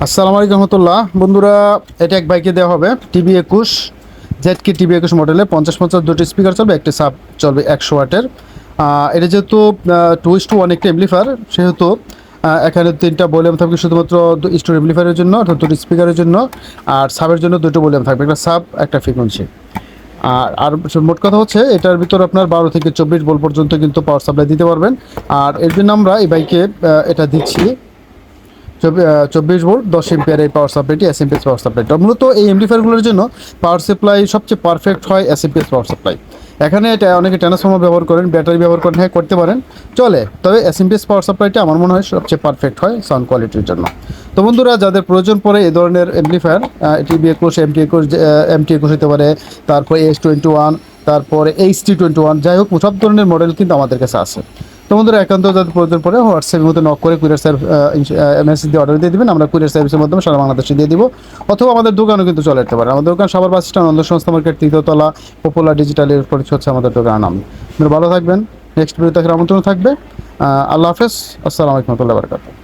আসসালামু আলাইকুম রহমতুল্লাহ বন্ধুরা, এটা এক বাইকে দেওয়া হবে টিভি 21 জেডকে টিভি 21 মডেলে 50-50 দুটি স্পিকার চলবে, একটি সাব চলবে 100 ওয়াটের। এটা যেহেতু 2:1 একটি এমপ্লিফায়ার, সেহেতু এখানে তিনটা ভলিউম থাকবে শুধুমাত্র স্টোর এমপ্লিফায়ারের জন্য, অর্থাৎ দুটি স্পিকারের জন্য। আর সাবের জন্য দুটো ভলিউম থাকবে, একটা সাব একটা ফ্রিকোয়েন্সি। আর মোট কথা হচ্ছে এটার ভিতর আপনার 12 থেকে 24 ভোল্ট পর্যন্ত কিন্তু পাওয়ার সাপ্লাই দিতে পারবেন। আর এর জন্য আমরা এই বাইকে এটা দিচ্ছি 24 ভোল্ট 10 এম্পিয়ার এই পাওয়ার সাপ্লাইটি, এসএমপিএস পাওয়ার সাপ্লাইটা। মূলত এই এমপ্লিফায়ারগুলোর জন্য পাওয়ার সাপ্লাই সবচেয়ে পারফেক্ট হয় এসএমপিএস পাওয়ার সাপ্লাই। এখানে এটা অনেকে ট্রান্সফর্মার ব্যবহার করেন, ব্যাটারি ব্যবহার করেন, হ্যাঁ করতে পারেন, চলে। তবে এসএমপিএস পাওয়ার সাপ্লাইটা আমার মনে হয় সবচেয়ে পারফেক্ট হয় সাউন্ড কোয়ালিটির জন্য। তো বন্ধুরা, যাদের প্রয়োজন পড়ে এই ধরনের এমপ্লিফায়ার, টিভি 21, MT21 হতে পারে, তারপরে S21, তারপরে HT21, যাই হোক সব ধরনের মডেল কিন্তু আমাদের কাছে আছে। তো বন্ধুরা, একান্ত যাদের প্রয়োজন পড়ে হোয়াটসঅ্যাপের মধ্যে নক করে কুরিয়ার সার্ভিস মেসেজ দিয়ে অর্ডার দিয়ে দেবেন, আমরা কুরিয়ার সার্ভিসের মাধ্যমে সারা বাংলাদেশে দিয়ে দিব। অথবা আমাদের দোকানও কিন্তু চলে যেতে পারে। আমাদের দোকান সাভার বাস স্ট্যান্ড, অন্ধ সংস্থা মার্কেট, 3তলা, পপুলার ডিজিটালের পরিচয় হচ্ছে আমাদের দোকানের নাম। আপনারা ভালো থাকবেন, নেক্সট ভিডিওতে আমন্ত্রণ থাকবে। আল্লাহ হাফেজ, আসসালামু আলাইকুম ওয়া রাহমাতুল্লাহি ওয়া বারাকাতুহু।